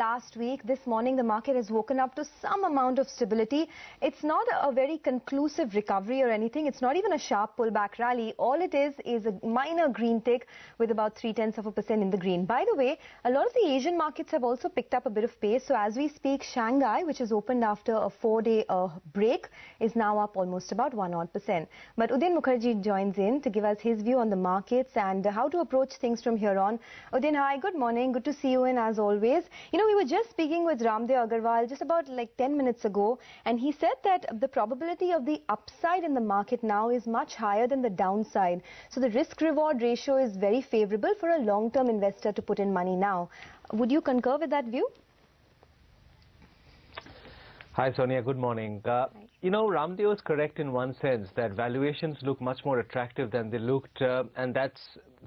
last week. This morning, the market has woken up to some amount of stability. It's not a very conclusive recovery or anything. It's not even a sharp pullback rally. All it is a minor green tick with about 0.3% in the green. By the way, a lot of the Asian markets have also picked up a bit of pace. So as we speak, Shanghai, which is opened after a 4-day break, is now up almost about 1%. But Udayan Mukherjee joins in to give us his view on the markets and how to approach things from here on. Udayan, hi, good morning. Good to see you in as always. You know, we were just speaking with Ramdev Agarwal just about like 10 minutes ago, and he said that the probability of the upside in the market now is much higher than the downside. So the risk-reward ratio is very favorable for a long-term investor to put in money now. Would you concur with that view? Hi Sonia, good morning. You know, Ramdev was correct in one sense that valuations look much more attractive than they looked, and that's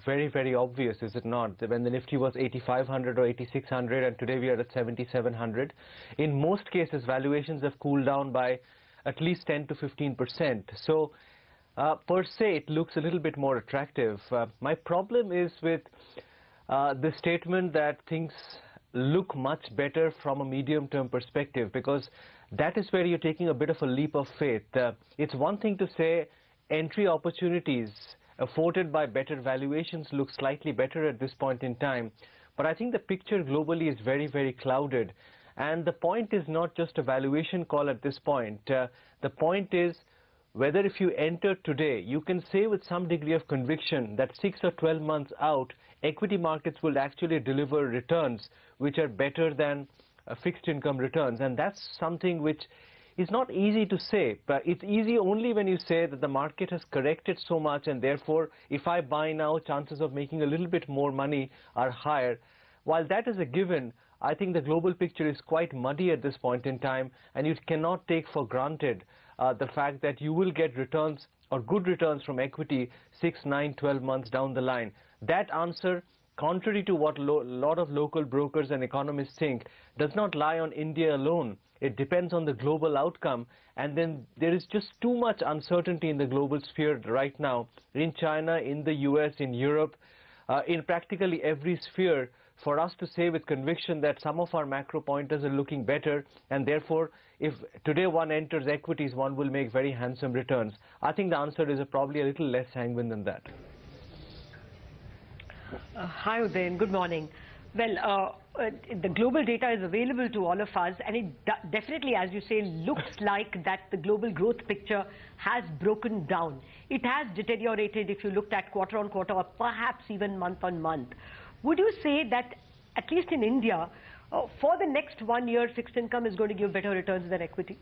very, very obvious, is it not? When the Nifty was 8,500 or 8,600 and today we are at 7,700. In most cases, valuations have cooled down by at least 10 to 15%. So, per se, it looks a little bit more attractive. My problem is with the statement that things look much better from a medium-term perspective, because that is where you're taking a bit of a leap of faith. It's one thing to say entry opportunities afforded by better valuations look slightly better at this point in time, but I think the picture globally is very, very clouded. And the point is not just a valuation call at this point. The point is whether if you enter today, you can say with some degree of conviction that 6 or 12 months out, equity markets will actually deliver returns which are better than fixed income returns. And that's something which is not easy to say, but it's easy only when you say that the market has corrected so much and therefore if I buy now, chances of making a little bit more money are higher. While that is a given, I think the global picture is quite muddy at this point in time, and you cannot take for granted the fact that you will get returns or good returns from equity 6, 9, 12 months down the line. That answer, contrary to what a lot of local brokers and economists think, does not lie on India alone. It depends on the global outcome, and then there is just too much uncertainty in the global sphere right now, in China, in the US, in Europe, in practically every sphere, for us to say with conviction that some of our macro pointers are looking better, and therefore if today one enters equities, one will make very handsome returns. I think the answer is probably a little less sanguine than that. Hi Udayan, good morning. Well, the global data is available to all of us, and it definitely, as you say, looks like that the global growth picture has broken down. It has deteriorated if you looked at quarter on quarter or perhaps even month on month. Would you say that, at least in India, for the next 1 year, fixed income is going to give better returns than equity?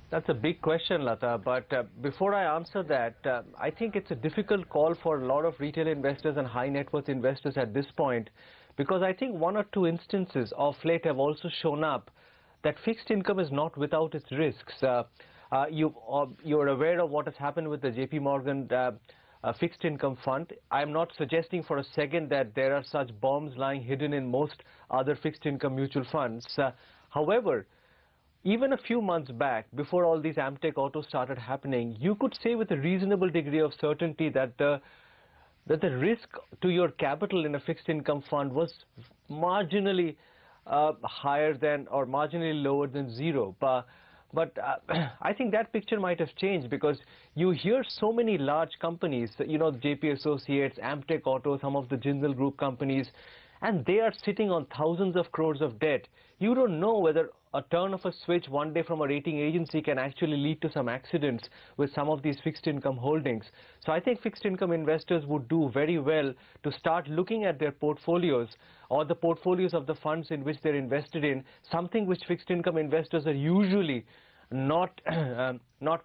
That's a big question, Lata, but before I answer that, I think it's a difficult call for a lot of retail investors and high net worth investors at this point, because I think 1 or 2 instances of late have also shown up that fixed income is not without its risks. You're aware of what has happened with the JP Morgan fixed income fund. I'm not suggesting for a second that there are such bombs lying hidden in most other fixed income mutual funds. However, even a few months back, before all these Amtech autos started happening, you could say with a reasonable degree of certainty that the risk to your capital in a fixed income fund was marginally higher than or marginally lower than zero. But I think that picture might have changed, because you hear so many large companies, you know, JP Associates, Amtech Auto, some of the Jindal Group companies, and they are sitting on thousands of crores of debt. You don't know whether a turn of a switch one day from a rating agency can actually lead to some accidents with some of these fixed income holdings. So I think fixed income investors would do very well to start looking at their portfolios or the portfolios of the funds in which they're invested in, something which fixed income investors are usually not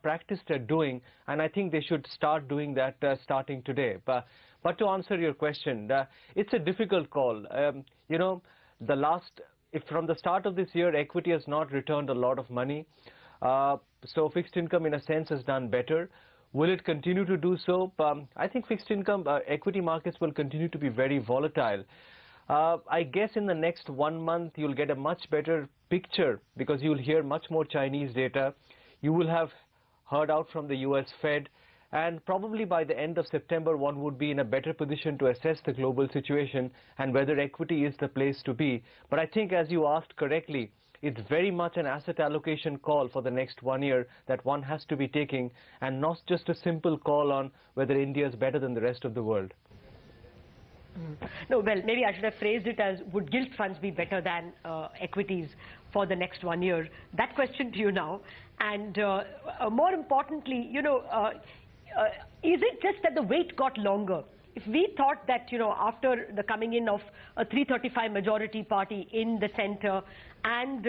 practiced at doing, and I think they should start doing that starting today. But to answer your question, it's a difficult call. You know, if from the start of this year, equity has not returned a lot of money, so fixed income in a sense has done better. Will it continue to do so? I think fixed income equity markets will continue to be very volatile. I guess in the next 1 month you'll get a much better picture, because you'll hear much more Chinese data. You will have heard out from the US Fed, And probably by the end of September, one would be in a better position to assess the global situation and whether equity is the place to be. But I think, as you asked correctly, it's very much an asset allocation call for the next 1 year that one has to be taking, and not just a simple call on whether India is better than the rest of the world. No, well, maybe I should have phrased it as, would gilt funds be better than equities for the next 1 year? That question to you now. And more importantly, is it just that the wait got longer? If we thought that, after the coming in of a 335 majority party in the center and,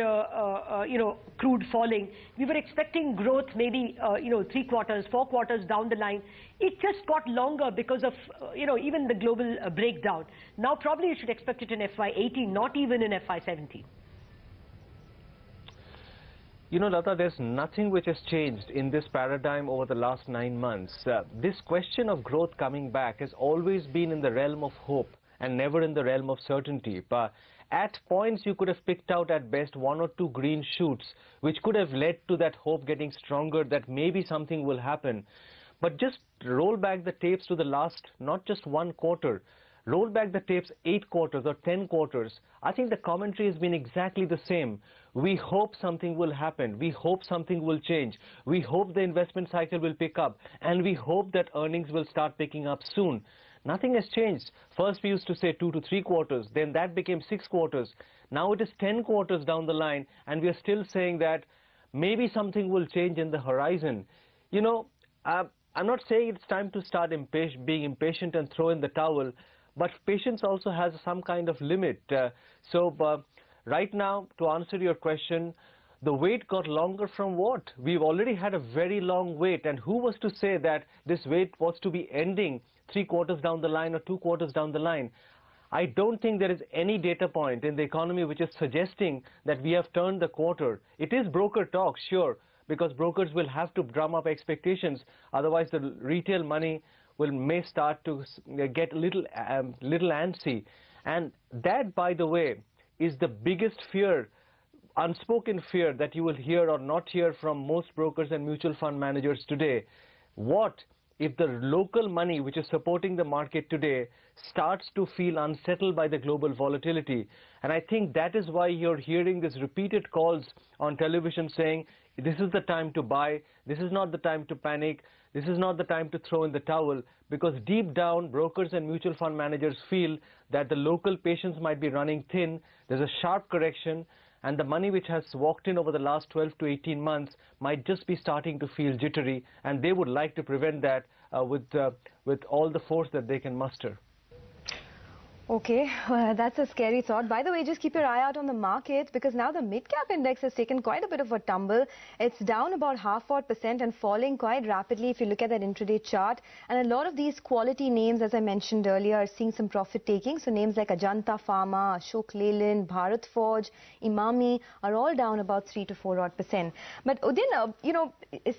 crude falling, we were expecting growth maybe, 3 quarters, 4 quarters down the line. It just got longer because of, even the global breakdown. Now probably you should expect it in FY18, not even in FY17. Lata, there's nothing which has changed in this paradigm over the last 9 months. This question of growth coming back has always been in the realm of hope and never in the realm of certainty. But at points, you could have picked out at best 1 or 2 green shoots, which could have led to that hope getting stronger that maybe something will happen. But just roll back the tapes to the last, not just 1 quarter, roll back the tapes 8 quarters or 10 quarters. I think the commentary has been exactly the same. We hope something will happen. We hope something will change. We hope the investment cycle will pick up. And we hope that earnings will start picking up soon. Nothing has changed. First, we used to say 2 to 3 quarters. Then that became 6 quarters. Now it is 10 quarters down the line. And we are still saying that maybe something will change in the horizon. I'm not saying it's time to start being impatient and throw in the towel. But patience also has some kind of limit. Right now, to answer your question, the wait got longer from what? We've already had a very long wait. And who was to say that this wait was to be ending 3 quarters down the line or 2 quarters down the line? I don't think there is any data point in the economy which is suggesting that we have turned the quarter. It is broker talk, sure, because brokers will have to drum up expectations. Otherwise, the retail money may start to get a little antsy. And that, by the way, is the biggest fear, unspoken fear, that you will hear or not hear from most brokers and mutual fund managers today. What if the local money which is supporting the market today starts to feel unsettled by the global volatility? And I think that is why you're hearing these repeated calls on television saying, this is the time to buy, this is not the time to panic, this is not the time to throw in the towel, because deep down, brokers and mutual fund managers feel that the local patience might be running thin, there's a sharp correction, and the money which has walked in over the last 12 to 18 months might just be starting to feel jittery, and they would like to prevent that with all the force that they can muster. Okay, that's a scary thought. By the way, just keep your eye out on the market, because now the mid-cap index has taken quite a bit of a tumble. It's down about 0.5% and falling quite rapidly if you look at that intraday chart. And a lot of these quality names, as I mentioned earlier, are seeing some profit taking. So names like Ajanta Pharma, Ashok Leyland, Bharat Forge, Imami are all down about 3 to 4%. But Udin,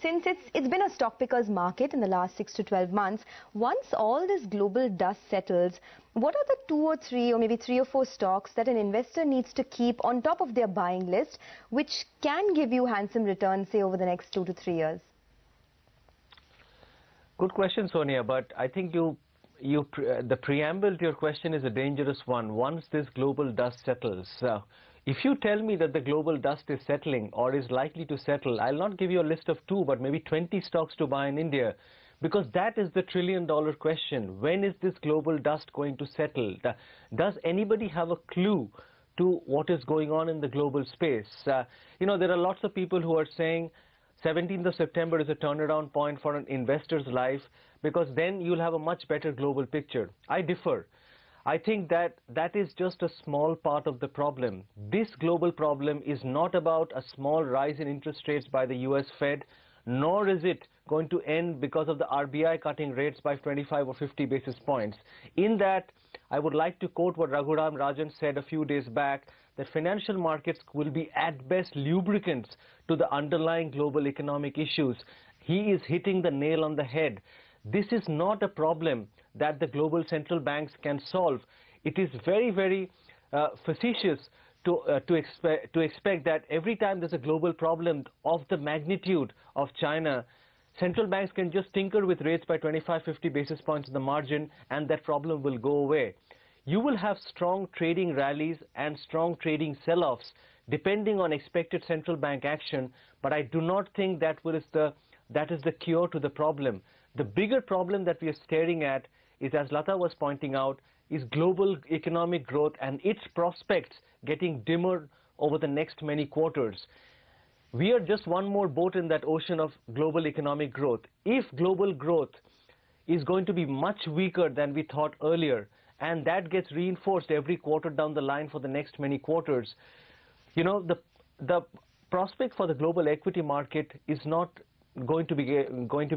since it's been a stock picker's market in the last 6 to 12 months, once all this global dust settles, what are the 2 or 3 or maybe 3 or 4 stocks that an investor needs to keep on top of their buying list, which can give you handsome returns, say, over the next 2 to 3 years? Good question, Sonia, but I think the preamble to your question is a dangerous one. Once this global dust settles, if you tell me that the global dust is settling or is likely to settle, I'll not give you a list of 2, but maybe 20 stocks to buy in India. Because that is the trillion-dollar question. When is this global dust going to settle? Does anybody have a clue to what is going on in the global space? There are lots of people who are saying 17th of September is a turnaround point for an investor's life, because then you'll have a much better global picture. I differ. I think that is just a small part of the problem. This global problem is not about a small rise in interest rates by the US Fed, nor is it going to end because of the RBI cutting rates by 25 or 50 basis points. In that, I would like to quote what Raghuram Rajan said a few days back, that financial markets will be at best lubricants to the underlying global economic issues. He is hitting the nail on the head. This is not a problem that the global central banks can solve. It is very, very facetious to expect that every time there's a global problem of the magnitude of China, Central banks can just tinker with rates by 25-50 basis points in the margin, and that problem will go away. You will have strong trading rallies and strong trading sell-offs depending on expected central bank action, but I do not think that is the cure to the problem. The bigger problem that we are staring at is, as Lata was pointing out, is global economic growth and its prospects getting dimmer over the next many quarters. We are just one more boat in that ocean of global economic growth. If global growth is going to be much weaker than we thought earlier, and that gets reinforced every quarter down the line for the next many quarters, you know, the prospect for the global equity market is not going to be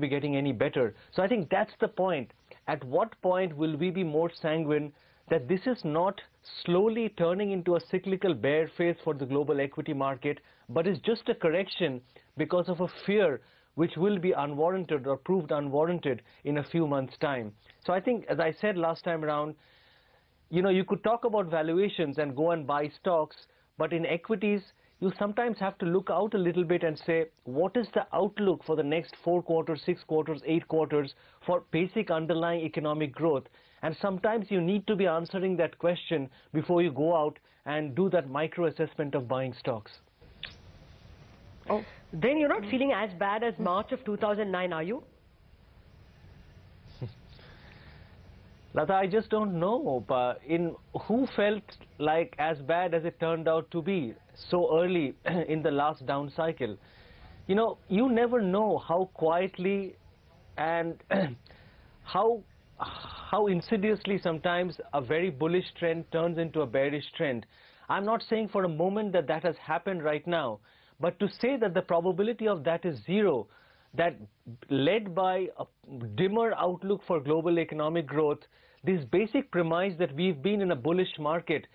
getting any better. So I think that's the point. At what point will we be more sanguine that this is not slowly turning into a cyclical bear phase for the global equity market, but is just a correction because of a fear which will be unwarranted or proved unwarranted in a few months' time. So I think, as I said last time around, you know, you could talk about valuations and go and buy stocks, but in equities, you sometimes have to look out a little bit and say, what is the outlook for the next 4 quarters, 6 quarters, 8 quarters for basic underlying economic growth? And sometimes you need to be answering that question before you go out and do that micro assessment of buying stocks. Oh, then you're not feeling as bad as March of 2009, are you? Lata, I just don't know. But who felt like as bad as it turned out to be so early in the last down cycle? You know, you never know how quietly and how insidiously sometimes a very bullish trend turns into a bearish trend. I'm not saying for a moment that that has happened right now, but to say that the probability of that is zero, that led by a dimmer outlook for global economic growth, this basic premise that we've been in a bullish market,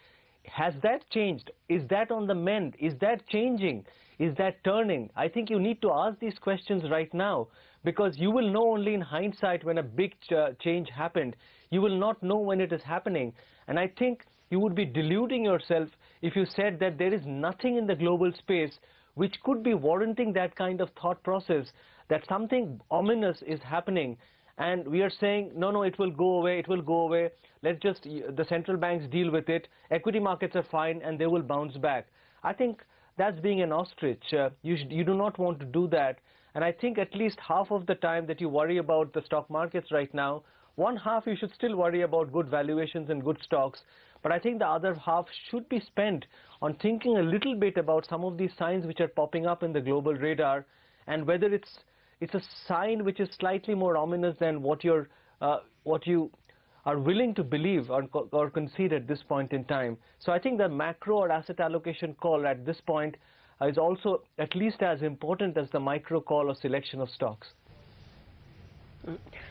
has that changed? Is that on the mend? Is that changing? Is that turning? I think you need to ask these questions right now, because you will know only in hindsight when a big change happened. You will not know when it is happening. And I think you would be deluding yourself if you said that there is nothing in the global space which could be warranting that kind of thought process, that something ominous is happening. And we are saying, no, it will go away, it will go away. Let's just, the central banks deal with it. Equity markets are fine and they will bounce back. I think that's being an ostrich. You do not want to do that. And I think at least half of the time that you worry about the stock markets right now, one half you should still worry about good valuations and good stocks. But I think the other half should be spent on thinking a little bit about some of these signs which are popping up in the global radar, and whether it's a sign which is slightly more ominous than what you are willing to believe or concede at this point in time. So I think the macro or asset allocation call at this point is also at least as important as the micro call or selection of stocks.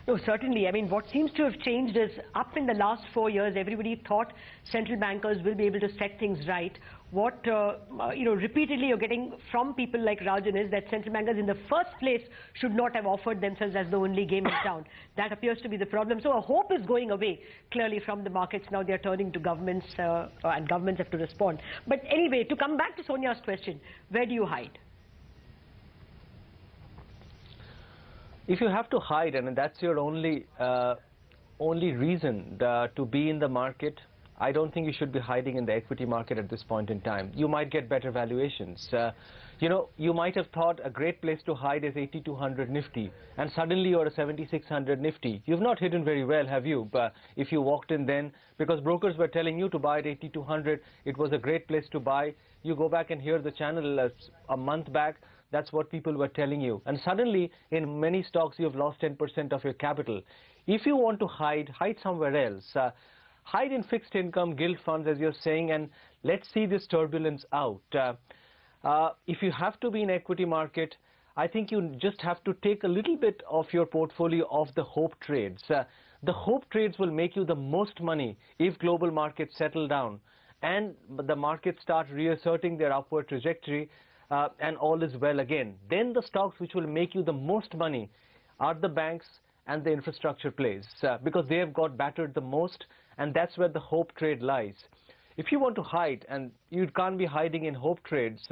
No, certainly. I mean, what seems to have changed is, up in the last 4 years, everybody thought central bankers will be able to set things right. What, repeatedly you're getting from people like Rajan is that central bankers in the first place should not have offered themselves as the only game in town. That appears to be the problem. So a hope is going away, clearly, from the markets. Now they're turning to governments, and governments have to respond. But anyway, to come back to Sonia's question, where do you hide? If you have to hide, and that's your only reason to be in the market, I don't think you should be hiding in the equity market at this point in time. You might get better valuations. You might have thought a great place to hide is 8200 Nifty, and suddenly you're a 7600 Nifty. You've not hidden very well, have you? But if you walked in then, because brokers were telling you to buy at 8200, it was a great place to buy. You go back and hear the channel a month back. That's what people were telling you. And suddenly, in many stocks, you've lost 10% of your capital. If you want to hide somewhere else. Hide in fixed income, gilt funds, as you're saying, and let's see this turbulence out. If you have to be in equity market, I think you just have to take a little bit of your portfolio off the hope trades. The hope trades will make you the most money if global markets settle down and the markets start reasserting their upward trajectory, and all is well again. Then the stocks which will make you the most money are the banks and the infrastructure plays, because they have got battered the most, and that's where the hope trade lies. If you want to hide, and you can't be hiding in hope trades,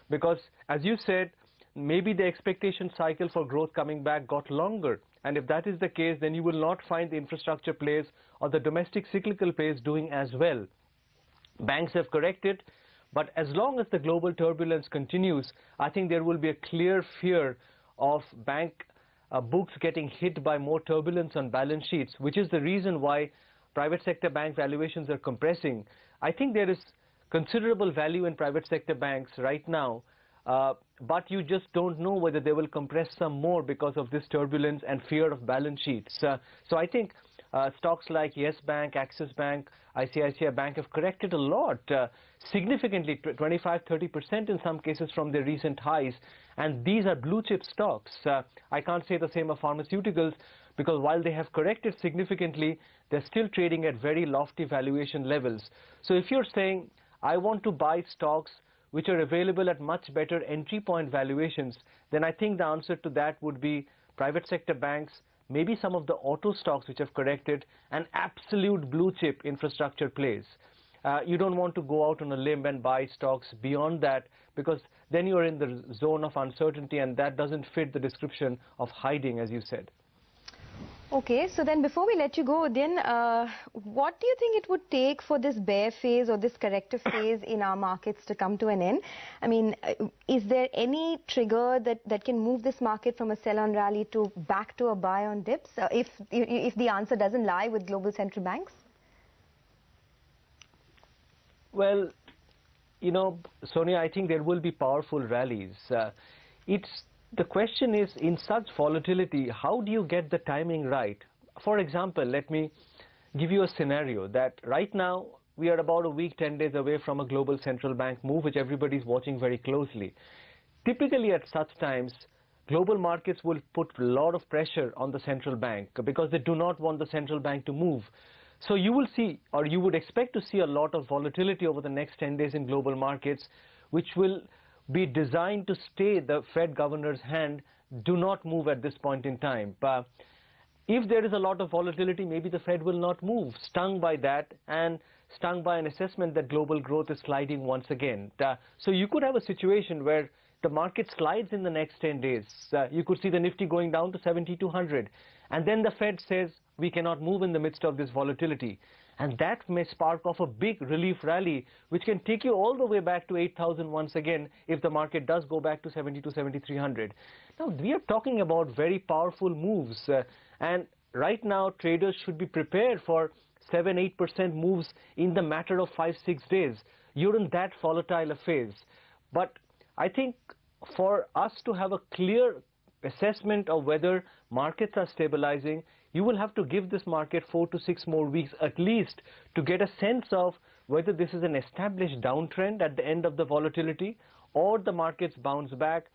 because as you said, maybe the expectation cycle for growth coming back got longer. And if that is the case, then you will not find the infrastructure plays or the domestic cyclical plays doing as well. Banks have corrected, but as long as the global turbulence continues, I think there will be a clear fear of bank books getting hit by more turbulence on balance sheets, which is the reason why private sector bank valuations are compressing. I think there is considerable value in private sector banks right now, but you just don't know whether they will compress some more because of this turbulence and fear of balance sheets. So I think stocks like Yes Bank, Axis Bank, ICICI Bank have corrected a lot, significantly, 25–30% in some cases from their recent highs. And these are blue chip stocks. I can't say the same of pharmaceuticals, because while they have corrected significantly, they're still trading at very lofty valuation levels. So if you're saying, I want to buy stocks which are available at much better entry point valuations, then I think the answer to that would be private sector banks, maybe some of the auto stocks which have corrected, and absolute blue chip infrastructure plays. You don't want to go out on a limb and buy stocks beyond that, because then you're in the zone of uncertainty, and that doesn't fit the description of hiding, as you said. Okay, so then before we let you go, then what do you think it would take for this bear phase or this corrective phase in our markets to come to an end? I mean, is there any trigger that can move this market from a sell-on rally to back to a buy on dips, if the answer doesn't lie with global central banks? Well, you know, Sonia, I think there will be powerful rallies. The question is, in such volatility, how do you get the timing right? For example, let me give you a scenario that right now we are about a week, 10 days away from a global central bank move, which everybody is watching very closely. Typically at such times, global markets will put a lot of pressure on the central bank because they do not want the central bank to move. So you will see, or you would expect to see, a lot of volatility over the next 10 days in global markets, which will be designed to stay the Fed governor's hand, do not move at this point in time. But if there is a lot of volatility, maybe the Fed will not move, stung by that and stung by an assessment that global growth is sliding once again. So you could have a situation where the market slides in the next 10 days. You could see the Nifty going down to 7,200. And then the Fed says, we cannot move in the midst of this volatility. And that may spark off a big relief rally, which can take you all the way back to 8,000 once again if the market does go back to 7,200–7,300. Now, we are talking about very powerful moves. And right now, traders should be prepared for 7–8% moves in the matter of 5–6 days. You're in that volatile a phase. But I think for us to have a clear assessment of whether markets are stabilizing, you will have to give this market 4 to 6 more weeks at least to get a sense of whether this is an established downtrend at the end of the volatility, or the markets bounce back,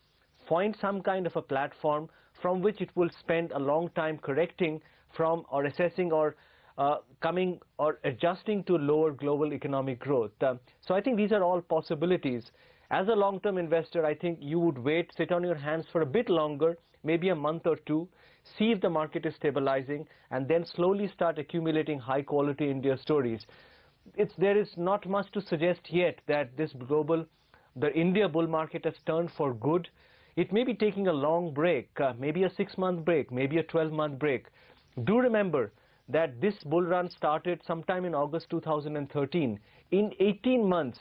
find some kind of a platform from which it will spend a long time correcting from, or assessing, or coming or adjusting to lower global economic growth. So I think these are all possibilities. As a long-term investor, I think you would wait, sit on your hands for a bit longer, maybe a month or two, see if the market is stabilizing, and then slowly start accumulating high-quality India stories. There is not much to suggest yet that the India bull market has turned for good. It may be taking a long break, maybe a 6-month break, maybe a 12-month break. Do remember that this bull run started sometime in August 2013. In 18 months,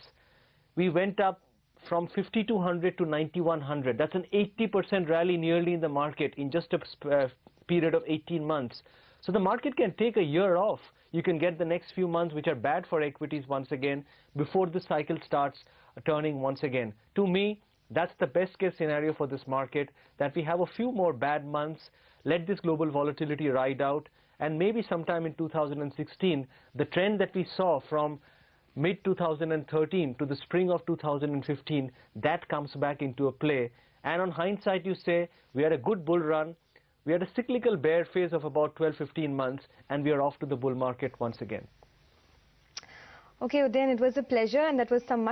we went up from 5,200 to 9,100. That's an 80% rally nearly in the market in just a period of 18 months. So the market can take a year off. You can get the next few months which are bad for equities once again before the cycle starts turning once again. To me, that's the best case scenario for this market, that we have a few more bad months, let this global volatility ride out, and maybe sometime in 2016, the trend that we saw from mid-2013 to the spring of 2015, that comes back into a play. And on hindsight, you say, we had a good bull run, we had a cyclical bear phase of about 12–15 months, and we are off to the bull market once again. Okay, Udayan, it was a pleasure, and that was some